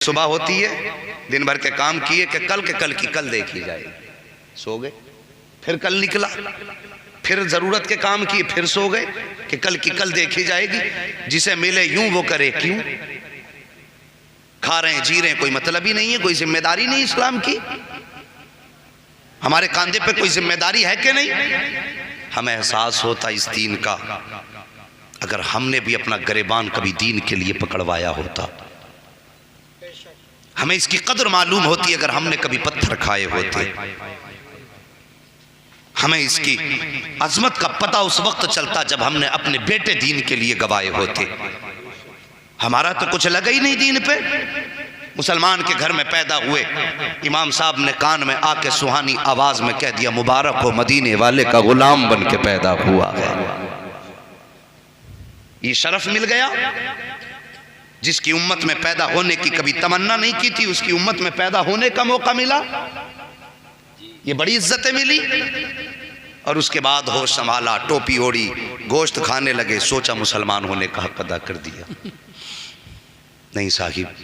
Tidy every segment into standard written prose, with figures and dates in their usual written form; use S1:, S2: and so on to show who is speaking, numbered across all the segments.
S1: सुबह होती है, दिन भर के काम किए कि कल की कल देखी जाएगी, सो गए। फिर कल निकला, फिर जरूरत के काम किए, फिर सो गए कि कल की कल देखी जाएगी। जिसे मिले यूं वो करे क्यों। खा रहे हैं, जी रहे हैं, कोई मतलब ही नहीं है, कोई जिम्मेदारी नहीं इस्लाम की। हमारे कांधे पे कोई जिम्मेदारी है कि नहीं। हमें एहसास होता इस दीन का, अगर हमने भी अपना गिरबान कभी दीन के लिए पकड़वाया होता। हमें इसकी कदर मालूम होती अगर हमने कभी पत्थर खाए होते। हमें इसकी अजमत का पता उस वक्त चलता जब हमने अपने बेटे दीन के लिए गवाए होते। हमारा तो कुछ लगा ही नहीं दीन पे। मुसलमान के घर में पैदा हुए, इमाम साहब ने कान में आके सुहानी आवाज में कह दिया, मुबारक हो मदीने वाले का गुलाम बन के पैदा हुआ है। ये शरफ मिल गया। जिसकी उम्मत में पैदा होने की कभी तमन्ना नहीं की थी, उसकी उम्मत में पैदा होने का मौका मिला, ये बड़ी इज्जतें मिली। और उसके बाद होश संभाला, टोपी ओढ़ी, गोश्त खाने लगे, सोचा मुसलमान होने का हक अदा कर दिया। नहीं साहिब,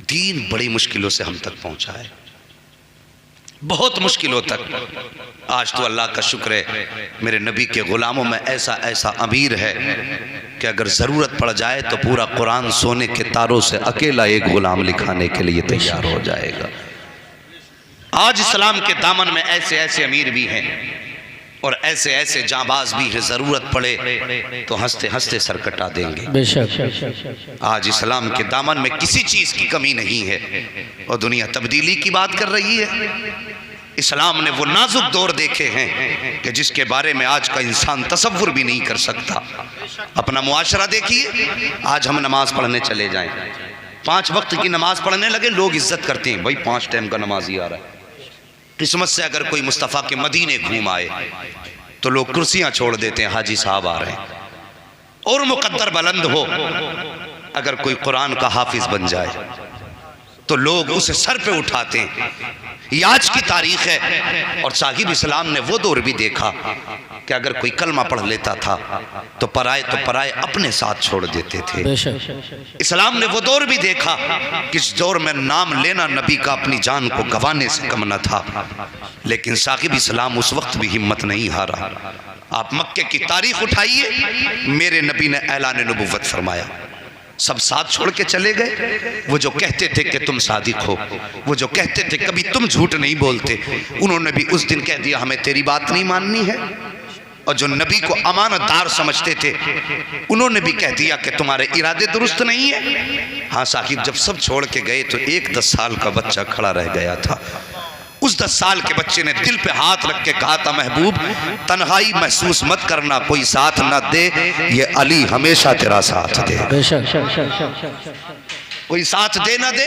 S1: दीन बड़ी मुश्किलों से हम तक पहुंचा है, बहुत मुश्किलों तक। आज तो अल्लाह का शुक्र है, मेरे नबी के गुलामों में ऐसा ऐसा अमीर है कि अगर ज़रूरत पड़ जाए तो पूरा कुरान सोने के तारों से अकेला एक गुलाम लिखाने के लिए तैयार हो जाएगा। आज इस्लाम के दामन में ऐसे ऐसे अमीर भी हैं और ऐसे ऐसे जांबाज भी हैं, ज़रूरत पड़े तो हंसते हंसते सर कटा देंगे। बेशक आज इस्लाम के दामन में किसी चीज़ की कमी नहीं है और दुनिया तब्दीली की बात कर रही है। इस्लाम ने वो नाजुक दौर देखे हैं कि जिसके बारे में आज का इंसान तसव्वुर भी नहीं कर सकता। अपना मुआशरा देखिए, आज हम नमाज पढ़ने चले जाएं, 5 वक्त की नमाज पढ़ने लगे, लोग इज्जत करते हैं, भाई 5 टाइम का नमाजी आ रहा है। किस्मत से अगर कोई मुस्तफ़ा के मदीने घूम आए तो लोग कुर्सियां छोड़ देते हैं, हाजी साहब आ रहे हैं। और मुकद्दर बुलंद हो, अगर कोई कुरान का हाफिज बन जाए तो लोग उसे सर पे उठाते हैं। ये आज की तारीख है। और साहिब इस्लाम ने वो दौर भी देखा कि अगर कोई कलमा पढ़ लेता था तो पराए अपने साथ छोड़ देते थे। इस्लाम ने वो दौर भी देखा कि इस दौर में नाम लेना नबी का अपनी जान को गंवाने से कम न था। लेकिन साहिब इस्लाम उस वक्त भी हिम्मत नहीं हारा। आप मक्के की तारीख उठाइए, मेरे नबी ने ऐलान नबुव्वत फरमाया, सब साथ छोड़ के चले गए। वो जो कहते थे कि तुम सादिक हो, वो जो कहते थे कभी तुम झूठ नहीं बोलते, उन्होंने भी उस दिन कह दिया हमें तेरी बात नहीं माननी है। और जो नबी को अमानतदार समझते थे, उन्होंने भी कह दिया कि तुम्हारे इरादे दुरुस्त नहीं है। हाँ साहिब, जब सब छोड़ के गए तो एक 10 साल का बच्चा खड़ा रह गया था। उस 10 साल के बच्चे ने दिल पे हाथ रख के कहा था, महबूब तन्हाई महसूस मत करना, कोई साथ न दे, ये अली हमेशा तेरा साथ दे। कोई साथ दे ना दे,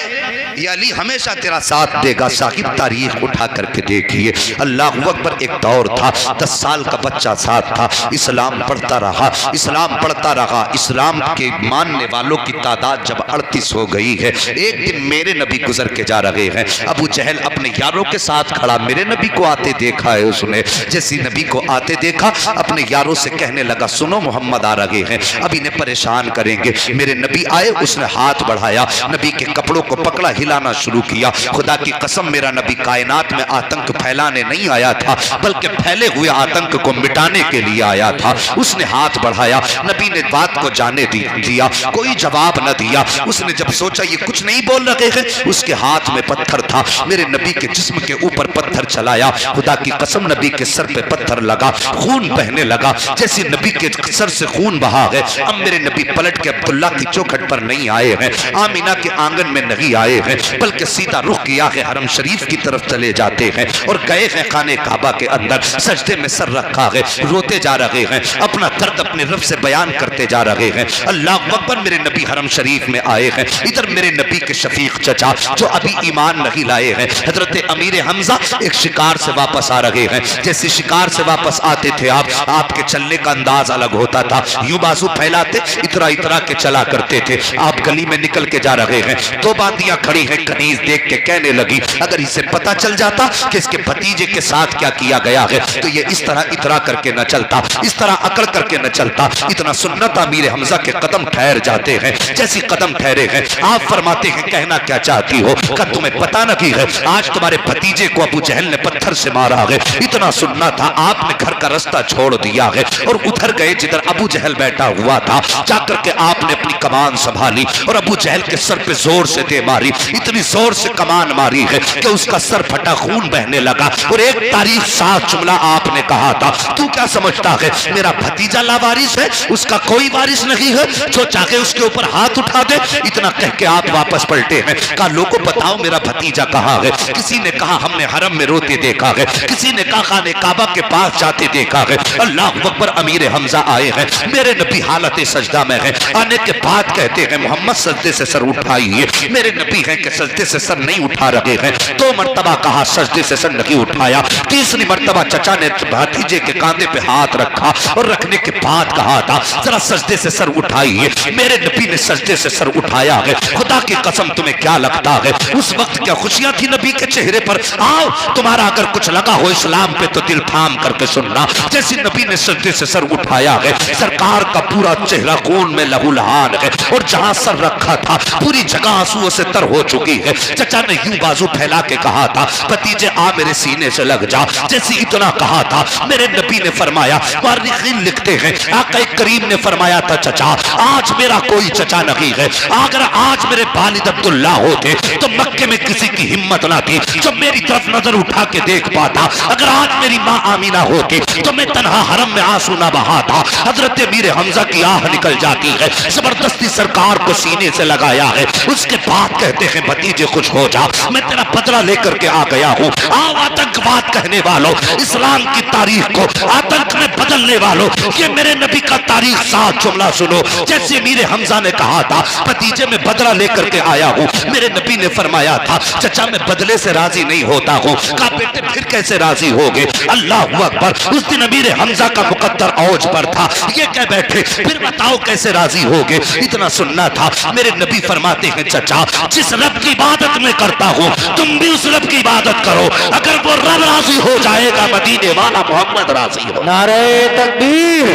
S1: ये अली हमेशा तेरा साथ देगा। साहिब तारीख उठा करके देखिए, अल्लाह अकबर, एक दौर था 10 साल का बच्चा साथ था, इस्लाम पढ़ता रहा, इस्लाम पढ़ता रहा। इस्लाम के मानने वालों की तादाद जब 38 हो गई है, एक दिन मेरे नबी गुजर के जा रहे हैं। अबू जहल अपने यारों के साथ खड़ा, मेरे नबी को आते देखा है उसने। जैसे नबी को आते देखा, अपने यारों से कहने लगा, सुनो मोहम्मद आ रहे हैं, अब इन्हें परेशान करेंगे। मेरे नबी आए, उसने हाथ बढ़ाया, नबी के कपड़ों को पकड़ा, हिलाना शुरू किया। खुदा की कसम, मेरा नबी कायनात में आतंक फैलाने नहीं आया था, बल्कि फैले हुए आतंक को मिटाने के लिए आया था। उसने हाथ बढ़ाया, नबी ने बात को जाने दिया, कोई जवाब न दिया। उसने जब सोचा ये कुछ नहीं बोल रहे हैं, उसके हाथ में पत्थर था, मेरे नबी के जिस्म के ऊपर पत्थर चलाया। खुदा की कसम, नबी के सर पे पत्थर लगा, खून बहने लगा। जैसे नबी के सर से खून बहा है, अब मेरे नबी पलट के अब्दुल्ला की चौखट पर नहीं आए हैं, आमिना के आंगन में नहीं आए हैं, बल्कि सीधा रुख किया है हरम शरीफ की तरफ चले जाते हैं और गए हैं खाने काबा के अंदर, सजदे में सर रखा है, रोते जा रहे हैं, अपना दर्द अपने रब से बयान करते जा रहे हैं। अल्लाह अकबर, मेरे नबी हरम शरीफ में आए हैं। इधर मेरे नबी के शफीक चचा जो अभी ईमान नहीं लाए हैं, हजरत अमीर हमजा, एक शिकार से वापस आ रहे हैं। जैसे शिकार से वापस आते थे आप, आपके चलने का अंदाज अलग होता था, यूं बाजू फैलाते, इतरा इतरा के चला करते थे। आप गली में निकल के
S2: जा रहे हैं। दो बातियां खड़ी हैं, कनीज देख के कहने लगी अगर इसे पता चल जाता कि इसके भतीजे के साथ क्या किया गया है तो ये इस तरह इतरा करके न चलता, इस तरह अकड़ करके न चलता। इतना सुन्नत अमीर हमजा के कदम ठहर जाते हैं। जैसी कदम ठहरे हैं आप फरमाते हैं कहना क्या चाहती हो? क्या तुम्हें पता नहीं है आज तुम्हारे भतीजे को अबू जहल ने पत्थर से मारा है? इतना सुनना था आपने घर का रास्ता छोड़ दिया है और उधर गए जिधर अबू जहल बैठा हुआ था। जाकर के आपने अपनी कमान संभाली और अबू जहल के सर पे जोर से दे मारी। इतनी जोर से कमान मारी है कि उसका सर फटा, खून बहने लगा। और एक तारीफ साथ जुमला आपने कहा था, तू क्या समझता है मेरा भतीजा लावारिस है, उसका कोई वारिस नहीं है, जो चाहे उसके ऊपर हाथ उठा दे। इतना कह के आप वापस पलटे हैं। कहा लोगों बताओ मेरा भतीजा कहाँ है? किसी ने कहा हमने हरम में रोते देखा है, किसी ने कहा खाने काबा के पास जाते देखा है। अल्लाह अकबर, अमीर हमजा आए हैं, मेरे नबी हालत सजदा में है। आने के बाद कहते हैं मोहम्मद सजदे से सर उठाइए। मेरे नबी हैं कि सजदे से सर नहीं उठा रहे हैं। 2 मरतबा कहा सजदे से सर नहीं उठाया। तीसरी मरतबा चचा ने भतीजे के कांधे पे हाथ रखा और रखने के बाद कहा था जरा सजदे से सर उठाइए। मेरे नबी ने सजदे से सर उठाया है। खुदा की कसम तुम्हें क्या लगता है उस वक्त क्या खुशियां थी नबी के चेहरे पर? आओ तुम्हारा अगर कुछ लगा हो इस्लाम पे तो दिल थाम करके सुनना। जैसे नबी ने सजदे से सर उठाया है सरकार का पूरा चेहरा खून में लहूलुहान है और जहां सर रखा था पूरी जगह आंसुओं से तर हो चुकी है। चचा ने यूं बाजू फैला के कहा था भतीजे आ मेरे सीने से लग जा। जैसे इतना कहा था मेरे नबी ने फरमाया, मुअर्रिखीन लिखते हैं आका करीम ने फरमाया था चचा आज मेरा कोई चचा नहीं है। अगर आज मेरे वालिद अब्दुल्ला होते तो मक्के में किसी की हिम्मत ना थी जो मेरी तरफ नजर उठा के देख पाता। अगर आज मेरी माँ आमीना होती तो मैं तन्हा हरम में आंसू ना बहाता। हजरत मीर हमजा की आह निकल जाती है। जबरदस्ती सरकार को सीने से लगाया है। उसके बाद कहते हैं भतीजे खुश हो जा, मैं तेरा बदला लेकर के आ गया हूँ। आओ आतंकवाद कहने वालों, इस्लाम की तारीख को आतंक में बदलने वालों, ये मेरे नबी का तारीख साथ जुमला सुनो। जैसे मीर हमजा ने कहा था भतीजे में बदला लेकर के आया हूँ। मेरे नबी ने फरमाया था चचा मैं बदले से राजी नहीं होता हूँ। कहा बेटे फिर कैसे राजी होगे? अल्लाह अकबर, उस दिन मीर हमजा का मुकद्दर औज पर था। ये कह बैठे फिर बताओ कैसे राजी होगे? इतना सुनना था। मेरे नबी फरमाते हैं चचा जिस रब की इबादत में करता हूँ तुम भी उस रब की इबादत करो। अगर वो रब राजी हो जाएगा मदीने वाला मोहम्मद राजी हो।
S3: नारे तकबीर,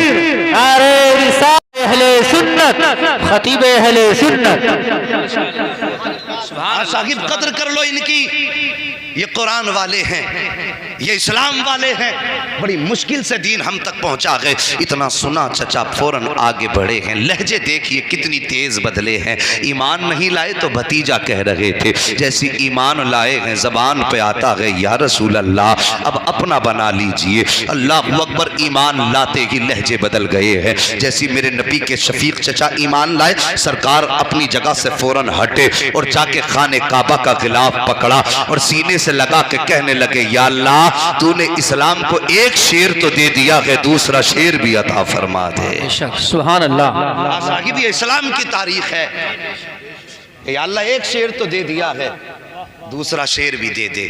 S3: नारे रिसालत, अहले सुन्नत, खतीब अहले सुन्नत।
S1: साहिब कदर कर लो इनकी, ये कुरान वाले हैं, ये इस्लाम वाले हैं। बड़ी मुश्किल से दीन हम तक पहुंचा गए। इतना सुना चचा फौरन आगे बढ़े हैं। लहजे देखिए कितनी तेज बदले हैं। ईमान नहीं लाए तो भतीजा कह रहे थे, जैसी ईमान लाए हैं जबान पे आता है या रसूल अल्लाह अब अपना बना लीजिए। अल्लाह अकबर, ईमान लाते ही लहजे बदल गए हैं। जैसी मेरे नबी के शफीक चचा ईमान लाए सरकार अपनी जगह से फौरन हटे और जाके खाने काबा का गिलाफ पकड़ा और सीने से लगा के कहने लगे या अल्लाह तूने इस्लाम को एक शेर तो दे दिया है, दूसरा शेर भी अता फरमा दे।
S3: सुभान अल्लाह।
S1: साहिब ये इस्लाम की तारीख है। या अल्लाह एक शेर तो दे दिया है, दूसरा शेर भी दे दे।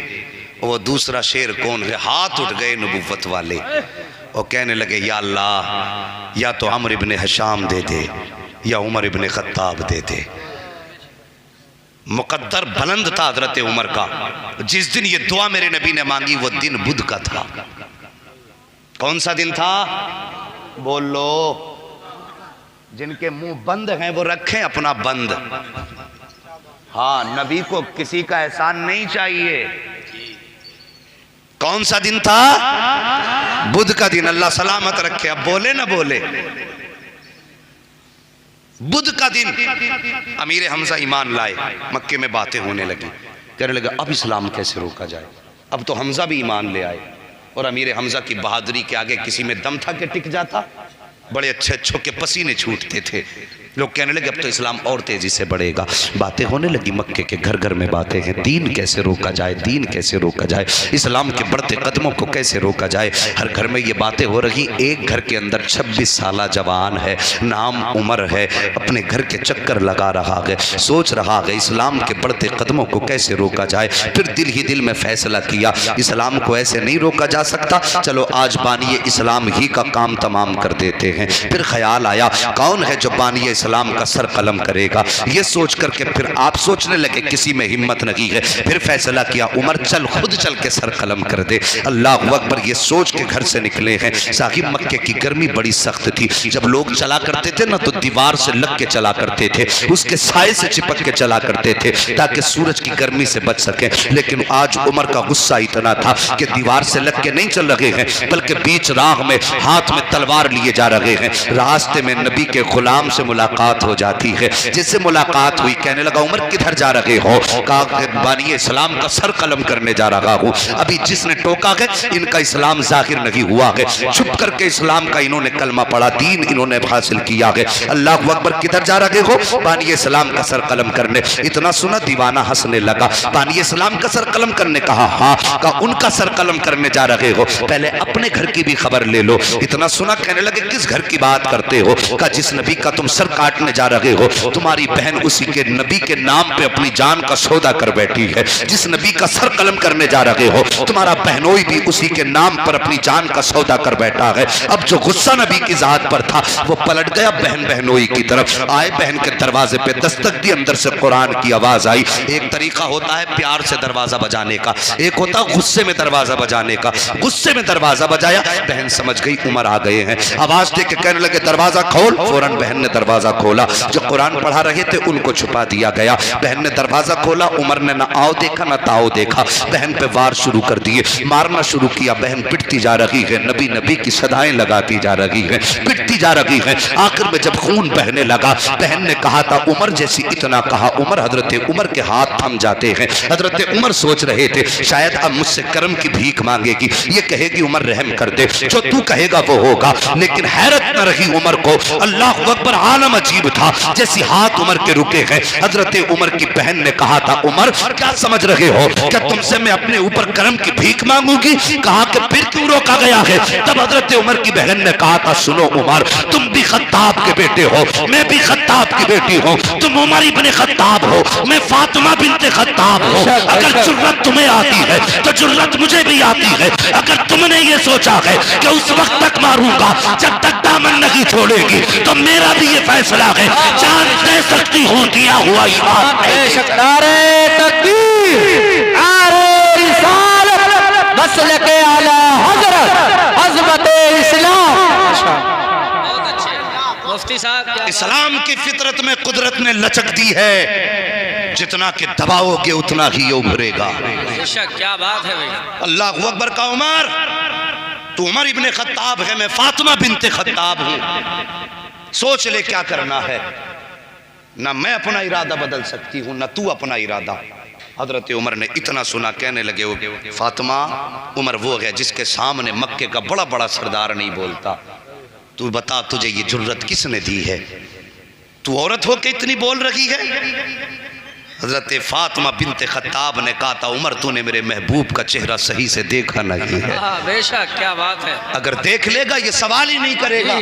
S1: वो दूसरा शेर कौन है? हाथ उठ गए नबुव्वत वाले और कहने लगे या अल्लाह या तो अमर इब्ने हशाम दे दे या उमर इब्ने खत्ताब दे दे। मुकद्दर बुलंद था हजरत उमर का। जिस दिन ये दुआ मेरे नबी ने मांगी वो दिन बुध का था। कौन सा दिन था? बोलो। जिनके मुंह बंद हैं वो रखें अपना बंद। हाँ, नबी को किसी का एहसान नहीं चाहिए। कौन सा दिन था? बुध का दिन। अल्लाह सलामत रखे। अब बोले ना बोले। बुध का दिन अमीर हमजा ईमान लाए। मक्के में बातें होने लगी। कहने लगे अब इस्लाम कैसे रोका जाए? अब तो हमजा भी ईमान ले आए और अमीर हमजा की बहादुरी के आगे किसी में दम था कि टिक जाता? बड़े अच्छे अच्छों के पसीने छूटते थे। लोग कहने लगे अब तो इस्लाम और तेजी से बढ़ेगा। बातें होने लगी मक्के के घर घर में बातें हैं। दीन कैसे रोका जाए, दीन कैसे रोका जाए, इस्लाम के बढ़ते कदमों को कैसे रोका जाए। हर घर में ये बातें हो रही। एक घर के अंदर 26 साला जवान है, नाम उमर है, अपने घर के चक्कर लगा रहा है, सोच रहा है इस्लाम के बढ़ते कदमों को कैसे रोका जाए। फिर दिल ही दिल में फैसला किया इस्लाम को ऐसे नहीं रोका जा सकता, चलो आज बानिए इस्लाम ही का काम तमाम कर देते हैं। फिर ख्याल आया कौन है जो बानिए
S2: सलाम का सर कलम करेगा। ये सोच करके फिर आप सोचने लगे किसी में हिम्मत नहीं है, फिर फैसला किया उमर चल खुद चल के सर कलम कर दे। अल्लाह अकबर, ये सोच के घर से निकले हैं। साहिब मक्के की गर्मी बड़ी सख्त थी, जब लोग चला करते थे ना तो दीवार से लग के चला करते थे, उसके साए से चिपक के चला करते थे ताकि सूरज की गर्मी से बच सके। लेकिन आज उमर का गुस्सा इतना था कि दीवार से लग के नहीं चल रहे हैं, बल्कि बीच राह में हाथ में तलवार लिए जा रहे हैं। रास्ते में नबी के गुलाम से मुलाकात हो जाती है। जिससे मुलाकात हुई कहने लगा उमर किधर जा रहे हो? कहा बानी इस्लाम का सर कलम करने जा रहा हूँ। अभी जिसने टोका है इनका इस्लाम जाहिर नहीं हुआ है, छुप करके इस्लाम का इन्होंने कलमा पढ़ा, दीन इन्होंने हासिल किया है। अल्लाह अकबर, किधर जा रहे हो? बानी इस्लाम का सर कलम करने। इतना सुना दीवाना हंसने लगा। बानी इस्लाम का सर कलम करने? कहा हाँ। कहा उनका सर कलम करने जा रहे हो, पहले अपने घर की भी खबर ले लो। इतना सुना कहने लगे किस घर की बात करते हो? कहा जिस नबी का तुम सर काटने जा रहे हो, तुम्हारी बहन उसी के नबी के नाम पे अपनी जान का सौदा कर बैठी है। जिस नबी का सर कलम करने जा रहे हो, तुम्हारा बहनोई भी उसी के नाम पर अपनी जान का सौदा कर बैठा है। अब जो गुस्सा नबी की जात पर था वो पलट गया बहन बहनोई की तरफ। आए, बहन के दरवाजे पे दस्तक दी, अंदर से कुरान की आवाज आई। एक तरीका होता है प्यार से दरवाजा बजाने का, एक होता है गुस्से में दरवाजा बजाने का। गुस्से में दरवाजा बजाया, बहन समझ गई उमर आ गए हैं। आवाज दे के कहने लगे दरवाजा खोल। फौरन बहन ने दरवाजा खोला। जो कुरान पढ़ा रहे थे उनको छुपा दिया गया। बहन ने दरवाजा खोला, उमर ने ना आओ देखा ना ताओ देखा, बहन पे वार शुरू कर दिए, मारना शुरू किया। बहन पिटती जा रही है, नबी नबी की सदाएं लगाती जा रही है, पिटती जा रही है। आखिर में जब खून बहने लगा, बहन ने कहा था उमर जैसी, इतना कहा उमर, हजरत उमर के हाथ थम जाते हैं। हजरत उमर सोच रहे थे शायद अब मुझसे करम की भीख मांगेगी, ये कहेगी उमर रहम कर दे, जो तू कहेगा वो होगा। लेकिन हैरत न रही उमर को। अल्लाह अकबर, आलम अजीब था। जैसी हाथ उमर के रुके हैं, हजरत उमर की बहन ने कहा था उमर क्या समझ रहे हो, क्या तुमसे मैं अपने ऊपर करम की भीख मांगूंगी? कहा कि फिर क्यों रोका गया है? तब हजरत उमर की बहन ने कहा था सुनो उमर, तुम भी खत्ताब के बेटे हो, मैं भी खत्ताब की बेटी हूँ। तुम उमर इब्ने खत्ताब हो, मैं फातिमा बिन्ते खत्ताब हूँ। अगर जुर्रत तुम्हें आती है तो जुर्रत मुझे भी आती है। अगर तुमने ये सोचा है कि उस वक्त तक मारूंगा जब तक दामन नहीं छोड़ेगी, तो मेरा भी ये फैसला है, जान दे सकती हूँ दिया हुआ ईमान।
S3: नारे तकबीर, नारे रिसालत, मसलके आला हजरत, अज़मत इस्लाम।
S4: बहुत अच्छे मुफ्ती साहब, क्या
S1: इस्लाम की फितरत में कुदरत ने लचक दी है, जितना कि दबाओगे उतना ही उभरेगा।
S4: बेशक, क्या बात है भाई।
S1: अल्लाह अकबर का उमर, तू उमर इब्ने खत्ताब है, मैं फातिमा बिन्ते खत्ताब हूँ। सोच ले क्या करना है। ना मैं अपना इरादा बदल सकती हूँ ना तू अपना इरादा। हजरत उमर ने इतना सुना कहने लगे वो फातिमा, उमर वो है जिसके सामने मक्के का बड़ा बड़ा सरदार नहीं बोलता। तू बता तुझे ये जुर्रत किसने दी है? तू औरत हो के इतनी बोल रही है? हजरत फातिमा बिन्ते खत्ताब ने कहा था उमर तूने मेरे महबूब का चेहरा सही से देखा नहीं है।
S4: बेशक, क्या बात है।
S1: अगर देख लेगा ये सवाल ही नहीं करेगा।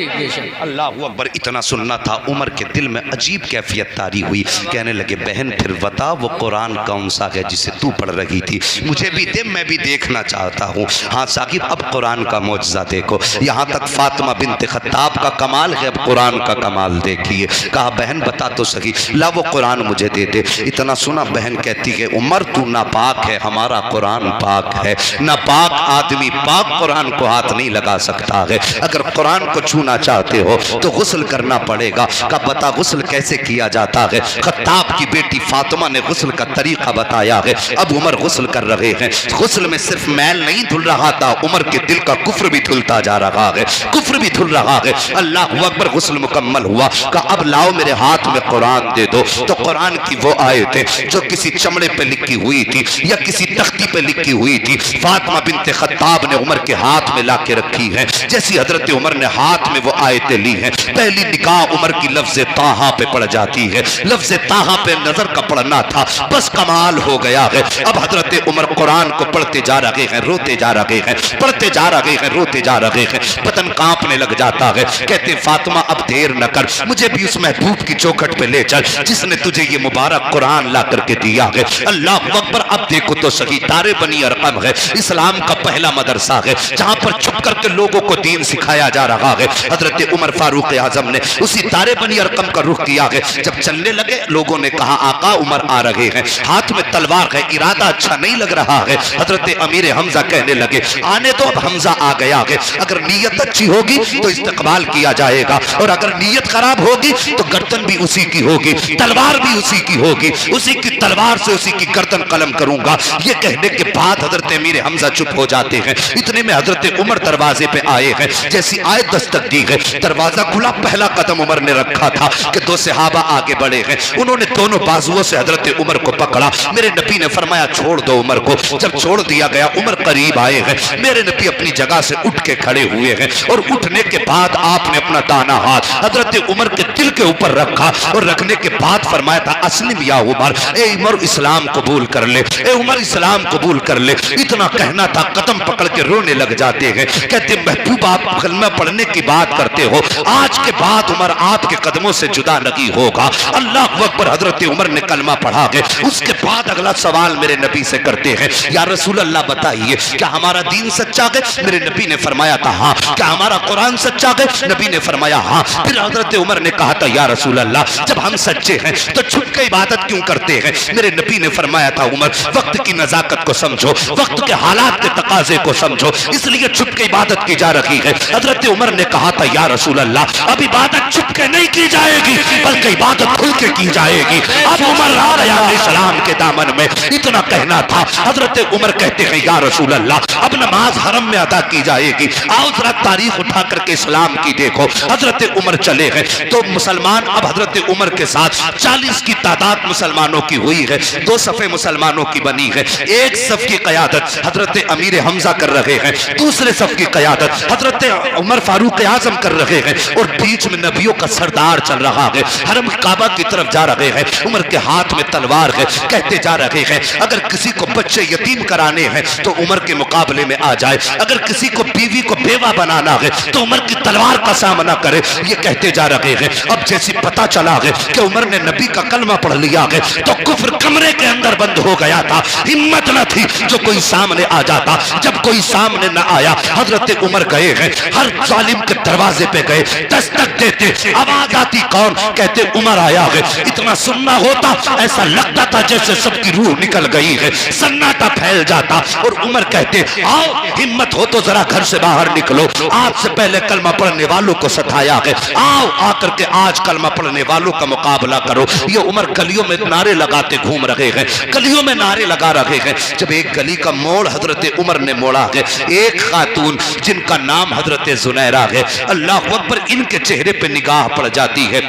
S1: अल्लाह अकबर, इतना सुनना था। उमर के दिल में अजीब कैफियत तारी हुई। कहने लगे बहन फिर बता वो कुरान कौन सा है जिसे तू पढ़ रही थी? मुझे भी दे, मैं भी देखना चाहता हूँ। हाँ साकिब, अब कुरान का मौजज़ा देखो। यहाँ तक फातिमा बिन्ते खत्ताब का कमाल है, अब कुरान का कमाल देखिए। कहा बहन बता तो सही, ला वो कुरान मुझे दे दे। इतना सुना बहन कहती है उमर तू नापाक है, हमारा कुरान पाक है। नापाक आदमी पाक कुरान को हाथ नहीं लगा सकता है। अगर कुरान को छूना चाहते हो तो गुस्ल करना पड़ेगा। का बता गुस्ल कैसे किया जाता है? खत्ताब की बेटी फातिमा ने गुस्ल का तरीका बताया है। अब उमर गुस्ल कर रहे हैं। गुस्ल में सिर्फ मैल नहीं धुल रहा था, उमर के दिल का कुफ्र भी धुलता जा रहा है, कुफ्र भी धुल रहा है। अल्लाह अकबर, गुस्ल मुकम्मल हुआ। का अब लाओ मेरे हाथ में कुरान दे दो। तो कुरान की वो आयतें जो किसी चमड़े पे लिखी हुई थी या किसी तख्ती पे लिखी हुई थी, फातिमा बिन्ते खत्ताब ने उमर के हाथ में लाके रखी है। जैसी हजरत उमर ने हाथ में वो आयतें ली हैं, पहली निगाह उमर की लफ्ज़ ताहा पे पड़ जाती है। लफ्ज़ ताहा पे नजर का पड़ना था, बस कमाल हो गया है। अब हजरत उमर कुरान को पढ़ते जा रहे हैं, रोते जा रहे हैं, पढ़ते जा रहे हैं, रोते जा रहे हैं। बदन कांपने लग जाता है। कहते फातिमा अब देर न कर, मुझे भी उस महबूब की चौखट पे ले चल जिसने तुझे ये मुबारक कुरान
S2: कुरान ला करके दिया है। अल्लाह अकबर। अब देखो तो सही, दारे बनी अरकम है इस्लाम का पहला मदरसा है जहां पर छुप करके लोगों को दीन सिखाया जा रहा है। हजरत उमर फारूक आजम ने उसी दारे बनी अरकम का रुख किया है। जब चलने लगे लोगों ने कहा आका उमर आ रहे हैं, हाथ में तलवार है, इरादा अच्छा नहीं लग रहा है। हजरत अमीर हमजा कहने लगे आने तो, अब हमजा आ गया है, अगर नीयत अच्छी होगी तो इस्तकबाल किया जाएगा और अगर नीयत खराब होगी तो गर्दन भी उसी की होगी, तलवार भी उसी की होगी, उसी की तलवार से उसी की गर्दन कलम करूंगा। ये कहने के बाद हजरत अमीर हमजा चुप हो जाते हैं। इतने में हजरत उमर दरवाजे पे आए हैं। जैसी आए दस्तक दी है, दरवाजा खुला, पहला कदम उमर ने रखा था कि दो सहाबा आगे बढ़े हैं। उन्होंने दोनों बाजुओं से हजरत उमर को पकड़ा। मेरे नबी ने फरमाया छोड़ दो उमर को। जब छोड़ दिया गया, उमर करीब आए हैं। मेरे नबी अपनी जगह से उठ के खड़े हुए हैं और उठने के बाद आपने अपना दाना हाथ हजरत उमर के दिल के ऊपर रखा और रखने के बाद फरमाया था अस्लिम या उमर, ए उमर इस्लाम कबूल कर ले, ए उमर इस्लाम कबूल कर ले। इतना कहना था, कदम पकड़ के रोने लग जाते हैं। कहते महबूब आप कलमा पढ़ने की बात करते हो, आज के बाद उमर आपके कदमों से जुदा नहीं होगा। अल्लाह अकबर। हजरत उमर ने कलमा पढ़ा है। उसके बाद अगला सवाल मेरे नबी से करते हैं, या रसूल अल्लाह बताइए क्या हमारा दीन सच्चा है? मेरे नबी ने फरमाया था हाँ। क्या हमारा कुरान सच्चा है? नबी ने फरमाया हाँ। फिर हजरत उमर ने कहा था या रसूल अल्लाह जब हम सच्चे हैं तो छुप के इबादत क्यों करते हैं? मेरे नबी ने फरमाया था उमर वक्त की नजाकत को समझो, वक्त के हालात के तकाजे को समझो, इसलिए छुप के इबादत की जा रही है। हजरत उमर ने कहा था या रसूल अल्लाह अब इबादत छुप के नहीं की जाएगी बल्कि इबादत खुल के की जाएगी। अब उमर आ गया इस्लाम के दामन में। इतना कहना था। हजरत उमर कहते हैं या रसूल अल्लाह अब नमाज हरम में अदा की जाएगी। आओ जरा तारीख उठा करके इस्लाम की देखो। हजरत उमर चले हैं तो मुसलमान अब हजरत उमर के साथ 40 की तादाद मुसलमानों की हुई है। दो सफे मुसलमानों की बनी है। एक सफ की कयादत हजरत अमीर हमजा कर रहे हैं, दूसरे सफ की कयादत हजरत उमर फारूक आजम कर रहे हैं और बीच में नबियों का सरदार चल रहा है। हरम काबा की तरफ जा रहे हैं। उमर के हाथ में तलवार है। कहते जा रहे हैं अगर किसी को बच्चे यतीम कराने हैं तो उमर के मुकाबले में आ जाए, अगर किसी को बीवी को बेवा बनाना है तो उमर की तलवार का सामना करे। ये कहते जा रहे हैं। अब जैसी पता चला है कि उमर ने नबी का कलमा पढ़ लिया है तो कुफ्र कमरे के अंदर बंद हो गया था। हिम्मत न थी जो कोई सामने आ जाता। जब कोई सामने न आया हजरत उमर गए हैं, हर जालिम के दरवाजे पे गए, दस्तक देते, आवाज आती कौन? कहते उमर आया है। इतना सुनना होता ऐसा लगता था जैसे सबकी रूह निकल गई है, सन्नाटा फैल जाता। और उमर कहते आओ हिम्मत हो तो जरा घर से बाहर निकलो, आज से पहले कलमा पढ़ने वालों को सताया है, आओ आकर के आज कलमा पढ़ने वालों का मुकाबला करो। ये उमर गलियों में नारे लगाते घूम रहे हैं, गलियों में नारे लगा रहे हैं। जब एक गली का मोड़ हजरत उमर ने मोड़ा है, एक खातून जिनका नाम हजरत जुनैरा है, अल्लाह अकबर, इनके चेहरे पे निगाह पड़ जाती है।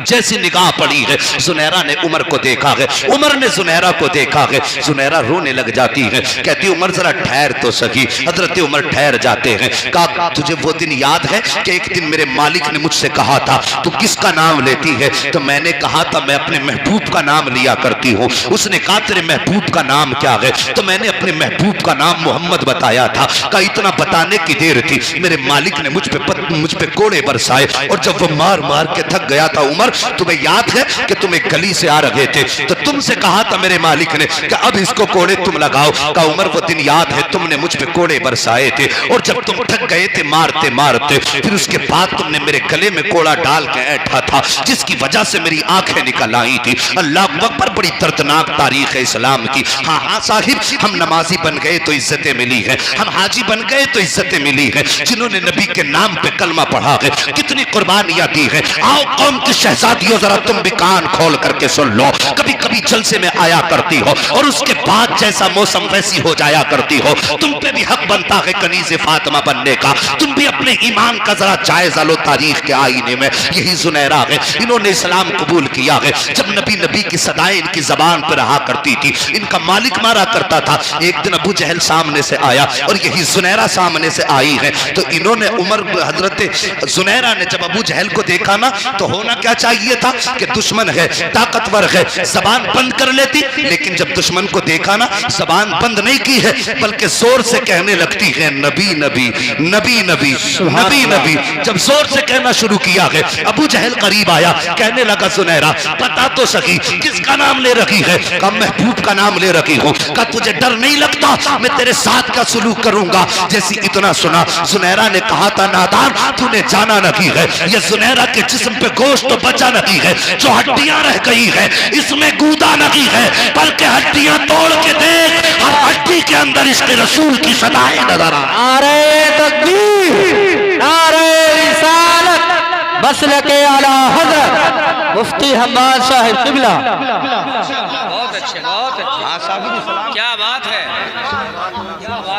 S2: जैसी निगाह पड़ी है जुनैरा ने उमर को देखा है, उमर ने जुनैरा को देखा है। जुनैरा रोने लग जाती है। कहती उमर जरा ठहर तो सही। हजरत उमर ठहर जाते हैं। कहा तुझे वो दिन याद है कि एक दिन मेरे मालिक ने मुझसे कहा था तू किसका नाम लेती है? तो मैंने कहा था मैं अपने महबूब का नाम लिया करती हूँ। उसने कहा तेरे महबूब का नाम क्या है? तो मैंने अपने महबूब का नाम मोहम्मद बताया था। कहा इतना बताने की देर थी मेरे मालिक ने मुझ पे कोड़े बरसाए और जब वो मार मार के थक गया था उमर, तुम्हें याद है कि तुम एक गली से आ रहे थे तो तुमसे कहा था मेरे मालिक ने कि अब इसको कोड़े तुम लगाओ। कहा उमर वो दिन याद है तुमने मुझ पे कोड़े बरसाए थे और जब तुम थक गए थे मारते मारते, फिर उसके बाद तुमने मेरे गले में कोड़ा डाल के ऐठा था जिसकी वजह से मेरी आंखें निकल आई थी। अल्लाह अकबर, बड़ी दर्दनाक तारीख है इस्लाम की। हाँ हाँ साहिब, हम नमाजी बन गए तो इज्जतें मिली है, हम हाजी बन गए तो इज्जतें मिली है। जिन्होंने नबी के नाम पे कलमा पढ़ा है कितनी कुर्बानियां दी है। आओ कौम की शहजादियों जरा तुम भी कान खोल करके सुन लो। कभी कभी जलसे में आया करती हो और उसके बाद जैसा मौसम वैसी हो जाया करती हो। तुम पे भी हक बनता है कनीज़े फातिमा बनने का। तुम भी अपने ईमान का जरा जायजा लो तारीख के आईने में। यही जुनैरा है, इन्होंने इस्लाम कबूल किया है। जब नबी की सदाएं इनकी जबान पर रहा करती थी, इनका मालिक मारा करता था। एक दिन अबू जहल सामने से आया और यही जुनैरा सामने से आई है तो इन्होंने उमर हजरत जुनैरा ने जब अबू जहल को देखा ना तो होना क्या चाहिए था कि दुश्मन है, ताकतवर है, जबान बंद कर लेती। लेकिन जब दुश्मन को देखा ना जबान बंद नहीं की है बल्कि जोर से कहने लगती है नबी नबी नबी नबी नबी नबी। जब जोर से कहना शुरू किया है अबू जहल करीब आया, कहने लगा जुनैरा बता तो सकी किसका नाम ले रखी है? कहा महबूब का नाम ले रखी हूँ। कहा तुझे डर नहीं लगता मैं तेरे साथ का सलूक करूंगा? जैसी इतना सुना जुनैरा ने कहा था नादान तूने जाना नहीं है, ये जुनैरा के जिस्म पे गोश्त तो बचा नहीं है, जो हड्डियां रह गई है इसमें गूदा नहीं है, बल्कि हड्डियां तोड़ के देख, हर हड्डी के अंदर इसके रसूल की सदाएं नजर आ।
S3: नारे तकबीर, नारे रिसालत, मसलके आला हज़रत मुफ्ती हम्माद साहिब क़िबला।
S4: बहुत अच्छे, बहुत अच्छे।
S1: हाँ साहब भी सलाम।
S4: क्या बात है,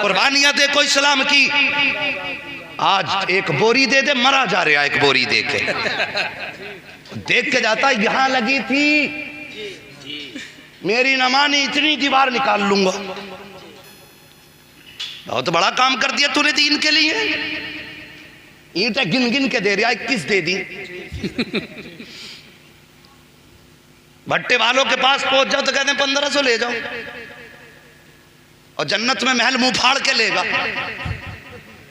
S1: कुर्बानियां दे कोई सलाम की। आज एक बोरी दे दे, मरा जा रहा एक बोरी दे के देख के जाता यहां लगी थी, मेरी न मानी इतनी दीवार निकाल लूंगा। बहुत बड़ा काम कर दिया तूने दीन के लिए। ईंटें गिन गिन के दे रहा, 21 दे दी। भट्टे वालों के पास पहुंच जाओ तो कहते हैं 1500 ले जाओ, और जन्नत में महल मुंह फाड़ के लेगा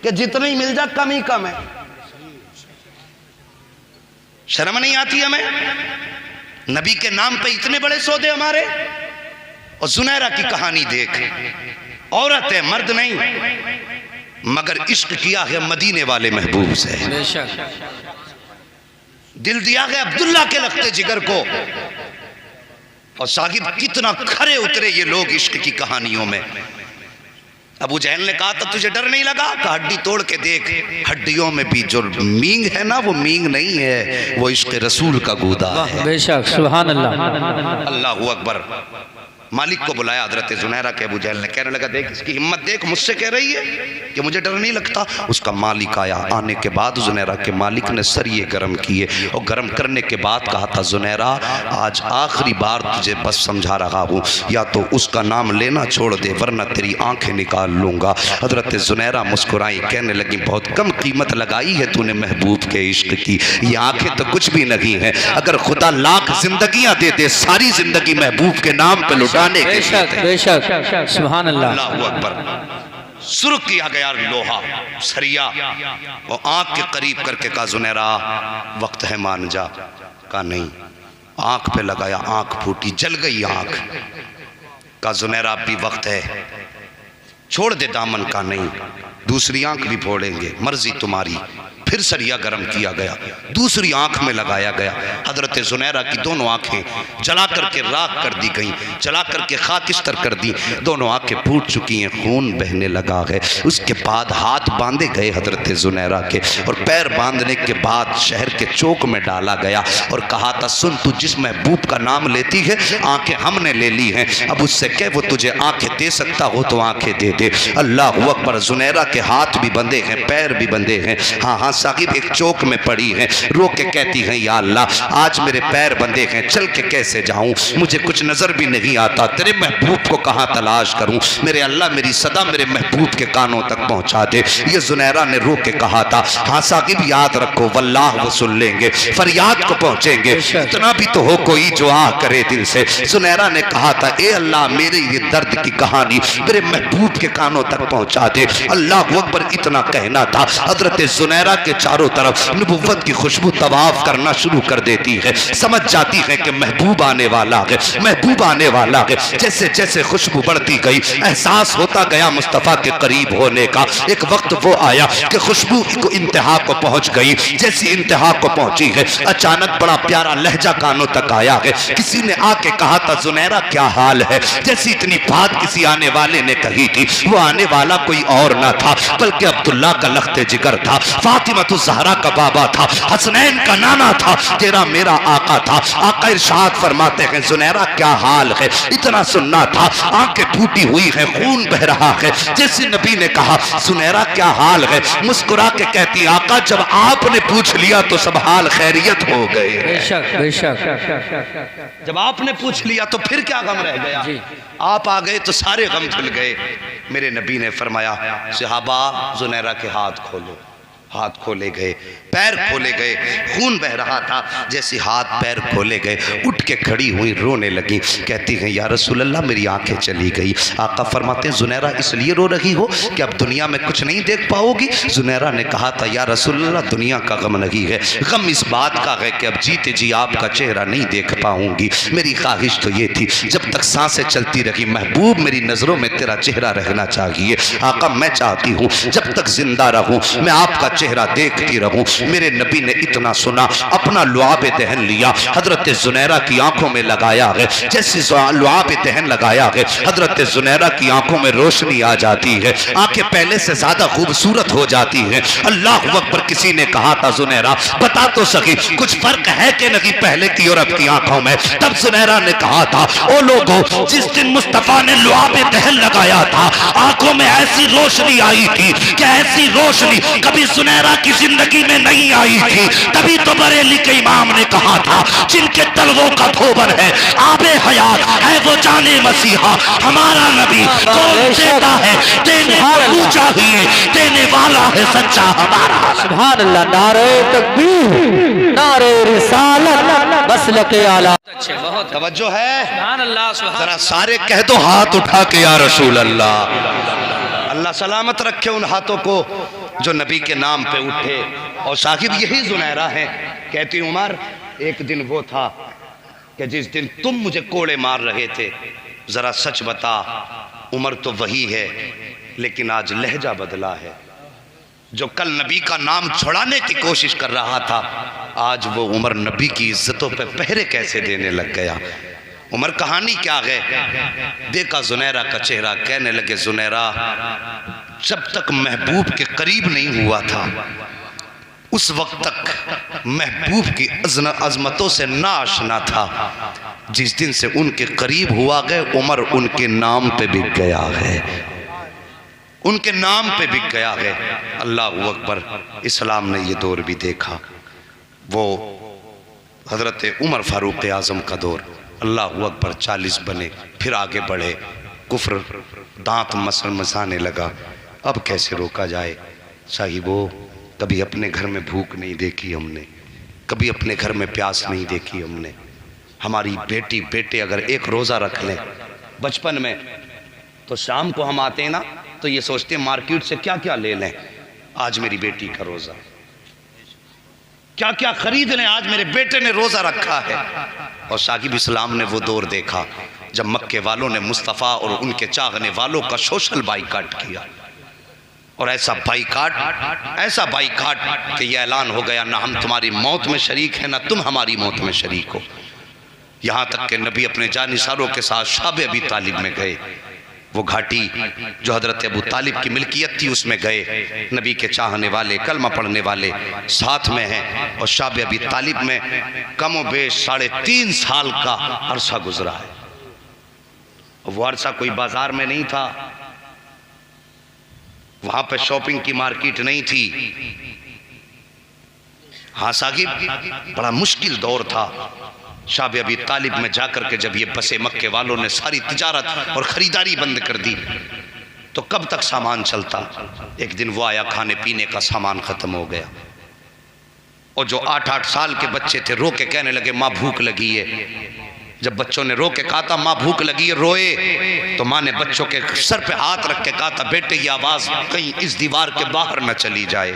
S1: कि जितनी मिल जा कम ही कम है। शर्म नहीं आती हमें? नबी के नाम पे इतने बड़े सौदे हमारे। और जुनैरा की कहानी देख, औरत है मर्द नहीं, मगर इश्क किया है मदीने वाले महबूब से।
S4: बेशक।
S1: दिल दिया है अब्दुल्ला के लगते जिगर को। और साहिब कितना खरे उतरे ये लोग इश्क की कहानियों में। अबू जहल ने कहा था तुझे डर नहीं लगा? कहा हड्डी तोड़ के देख, हड्डियों में भी जो मींग है ना वो मींग नहीं है, वो इश्क रसूल का गूदा है।
S3: बेशक, सुभान अल्लाह।
S1: अल्लाहू अकबर। मालिक को बुलाया हजरत जुनैरा के। अबू जहल ने कहने लगा देख इसकी हिम्मत देख, मुझसे कह रही है कि मुझे डर नहीं लगता। उसका मालिक आया। आने के बाद जुनैरा के मालिक ने सरिये गर्म किए, और गर्म करने के बाद कहा था जुनैरा आज आखिरी बार तुझे बस समझा रहा हूँ, या तो उसका नाम लेना छोड़ दे वरना तेरी आंखें निकाल लूंगा। हजरत जुनैरा मुस्कुराई, कहने लगी बहुत कम कीमत लगाई है तूने महबूब के इश्क की, ये आंखें तो कुछ भी नहीं है। अगर खुदा लाख जिंदगियां दे दे सारी जिंदगी महबूब के नाम पे लुटाने के।
S3: बेशक, बेशक, सुभान अल्लाह।
S1: अल्लाहू अकबर। सुर्ख किया गया लोहा सरिया, और आंख के करीब करके कहा जुनैरा वक्त है मान जा। कहा नहीं। आंख पे लगाया, आंख फूटी, जल गई आंख। कहा जुनैरा अब भी वक्त है, छोड़ दे दामन। का नहीं, दूसरी आंख भी फोड़ेंगे, मर्जी तुम्हारी। फिर सरिया गर्म किया गया, दूसरी आंख में लगाया गया। हजरत जुनैरा की दोनों आंखें जला करके राख कर दी गई, जला करके खाकिस्तर कर दी। दोनों आंखें फूट चुकी हैं, खून बहने लगा है। उसके बाद हाथ बांधे गए हजरत जुनैरा के, और पैर बांधने के बाद शहर के चौक में डाला गया और कहा था सुन तू जिस महबूब का नाम लेती है आंखें हमने ले ली हैं, अब उससे कह वो तुझे आंखें दे सकता हो तो आंखें दे दे। अल्लाह अकबर। जुनैरा के हाथ भी बंधे हैं, पैर भी बंधे हैं। हाँ हाँ साकिब एक चौक में पड़ी है, रो के कहती हैं या अल्लाह आज मेरे पैर बंधे हैं, चल के कैसे जाऊं, मुझे कुछ नजर भी नहीं आता, तेरे महबूब को कहां तलाश करूं। मेरे अल्लाह मेरी सदा मेरे महबूब के कानों तक पहुंचा दे। ये जुनैरा ने रो के कहा था। हाँ साकिब याद रखो वल्लाह वो सुन लेंगे, फरियाद को पहुंचेंगे। इतना भी तो हो कोई जो आ करे दिल से। जुनैरा ने कहा था ए अल्लाह मेरे ये दर्द की कहानी मेरे महबूब के कानों तक पहुंचा दे। अल्लाह अकबर। इतना कहना था, हजरत जुनैरा के चारों तरफ नबुव्वत की खुशबू तवाफ करना शुरू कर देती है। समझ जाती है कि महबूब आने वाला है, महबूब आने वाला है। जैसे जैसे खुशबू बढ़ती गई एहसास होता गया मुस्तफ़ा के करीब होने का। एक वक्त वो आया कि खुशबू को इंतहा को पहुंच गई। जैसी इंतहा को पहुंची है अचानक बड़ा प्यारा लहजा कानों तक आया है। किसी ने आके कहा था जुनैरा क्या हाल है। जैसी इतनी बात किसी आने वाले ने कही थी, वो आने वाला कोई और ना था बल्कि अब्दुल्ला का लख्ते जिगर था, फातिमा तो ज़हरा का बाबा था, हसनैन का नाना था, तेरा मेरा आका था। आका इरशाद फरमाते हैं जुनैरा क्या हाल है। इतना सुनना था, आंखें फूटी हुई है, खून बह रहा है। जैसे नबी ने कहा जुनैरा क्या हाल है, मुस्कुरा के कहती आका जब आपने पूछ लिया तो सब हाल खैरियत हो गए।
S3: बेशक, बेशक।
S1: जब आपने पूछ लिया तो फिर क्या गम रह गया। आप आ गए तो सारे गम धुल गए। मेरे नबी ने फरमाया सहाबा जुनैरा के हाथ खोलो। हाथ खोले गए, पैर खोले गए, खून बह रहा था। जैसे हाथ पैर खोले गए, उठ के खड़ी हुई, रोने लगी। कहती हैं या रसूल अल्लाह मेरी आंखें चली गई। आका फरमाते हैं जुनैरा इसलिए रो रही हो कि अब दुनिया में कुछ नहीं देख पाओगी। जुनैरा ने कहा था या रसूल अल्लाह दुनिया का गम नहीं है, गम इस बात का है कि अब जीते जी आपका चेहरा नहीं देख पाऊंगी। मेरी ख्वाहिश तो ये थी जब तक सांसें चलती रही महबूब मेरी नज़रों में तेरा चेहरा रहना चाहिए। आका मैं चाहती हूँ जब तक जिंदा रहूँ मैं आपका चेहरा देखती रहूं। मेरे नबी ने इतना सुना, अपना लुआब दहन लिया, हजरत जुनैरा की आंखों में लगाया है। जैसे लुआब दहन लगाया है, हजरत जुनैरा की आंखों में रोशनी आ जाती है, आंखें पहले से ज्यादा खूबसूरत हो जाती हैं। अल्लाह अकबर। किसी ने कहा था जुनैरा बता तो सकी कुछ फर्क है कि नहीं पहले की और अब की आंखों में। तब जुनैरा ने कहा था ओ लोगों जिस दिन मुस्तफा ने लुआब दहन लगाया था आंखों में ऐसी रोशनी आई थी कि ऐसी रोशनी कभी जुनैरा की जिंदगी में नहीं आई थी। तभी तो बरेली के इमाम ने कहा था जिनके तलवों का धोबन है आबे हयात है वो जाने मसीहा। हमारा नबी कौन देता है देने को चाहिए, देने वाला है सच्चा हमारा।
S3: सुभान अल्लाह। नारे तकबीर, नारे रिसालत, मसलके आला।
S4: अच्छे, बहुत
S1: तवज्जो है।
S4: सुभान अल्लाह, सुभान
S1: जरा सारे कह दो हाथ उठा के या रसूल अल्लाह। अल्लाह सलामत रखे उन हाथों को जो नबी के नाम पे उठे। और साहिब यही जुनैरा है। कहती उमर एक दिन वो था कि जिस दिन तुम मुझे कोड़े मार रहे थे। जरा सच बता उमर तो वही है लेकिन आज लहजा बदला है। जो कल नबी का नाम छुड़ाने की कोशिश कर रहा था आज वो उमर नबी की इज्जतों पे पहरे कैसे देने लग गया। उमर कहानी क्या है। देखा जुनैरा का चेहरा, कहने लगे जुनैरा जब तक महबूब के करीब नहीं हुआ था उस वक्त तक महबूब की अजमतों से ना आशना था। जिस दिन से उनके करीब हुआ गए उमर उनके नाम पे बिक गया है, उनके नाम पे बिक गया है। अल्लाह अकबर। इस्लाम ने ये दौर भी देखा, वो हजरत उमर फारूक आज़म का दौर। अल्लाह अकबर। 40 बने, फिर आगे बढ़े, कुफ्र दांत मसाने लगा। अब कैसे रोका जाए साहिबो। कभी अपने घर में भूख नहीं देखी हमने, कभी अपने घर में प्यास नहीं देखी हमने। हमारी बेटी बेटे अगर एक रोज़ा रख लें बचपन में तो शाम को हम आते हैं ना तो ये सोचते हैं मार्केट से क्या क्या ले लें। आज मेरी बेटी का रोज़ा, क्या क्या खरीद लें, आज मेरे बेटे ने रोज़ा रखा है। और साकिब इस्लाम ने वो दौर देखा जब मक्के वालों ने मुस्तफ़ा और उनके चाहने वालों का सोशल बाइकाट किया। और ऐसा बाइकाट कि यह ऐलान हो गया ना हम तुम्हारी मौत में शरीक हैं ना तुम हमारी मौत में शरीक हो। यहाँ तक कि नबी अपने जानिसारों के साथ शाब अबी तालिब में गए। वो घाटी जो हजरत अबू तालिब की मिल्कियत थी उसमें गए। नबी के चाहने वाले कलमा पढ़ने वाले साथ में हैं। और शाब अबी तालिब में कम व बेश 3.5 साल का अरसा गुजरा है। वो अरसा कोई बाजार में नहीं था, वहां पे शॉपिंग की मार्केट नहीं थी। हाँ साहिब, बड़ा मुश्किल दौर था। शाब अबी तालिब में जाकर के जब ये बसे मक्के वालों ने सारी तिजारत और ख़रीदारी बंद कर दी तो कब तक सामान चलता। एक दिन वो आया, खाने पीने का सामान ख़त्म हो गया। और जो 8-8 साल के बच्चे थे रो के कहने लगे माँ भूख लगी है। जब बच्चों ने रो के कहा था माँ भूख लगी है, रोए तो माँ ने बच्चों के सर पे हाथ रख के कहा था बेटे ये आवाज़ कहीं इस दीवार के बाहर न चली जाए।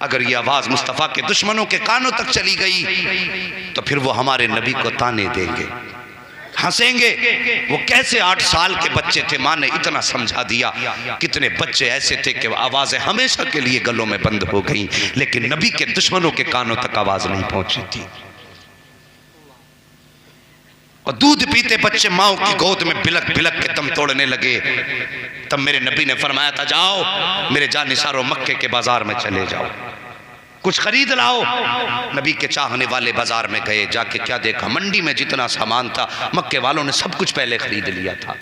S1: अगर ये आवाज़ मुस्तफ़ा के दुश्मनों के कानों तक चली गई तो फिर वो हमारे नबी को ताने देंगे, हंसेंगे। वो कैसे 8 साल के बच्चे थे, माँ ने इतना समझा दिया। कितने बच्चे ऐसे थे कि आवाज़ें हमेशा के लिए गलों में बंद हो गई, लेकिन नबी के दुश्मनों के कानों तक आवाज़ नहीं पहुंची थी। और दूध पीते बच्चे माओ की गोद में बिलक बिलक के दम तोड़ने लगे। तब मेरे नबी ने फरमाया था जाओ मेरे जानिसारों मक्के के बाजार में चले जाओ, कुछ खरीद लाओ। नबी के चाहने वाले बाजार में गए, जाके क्या देखा, मंडी में जितना सामान था मक्के वालों ने सब कुछ पहले खरीद लिया था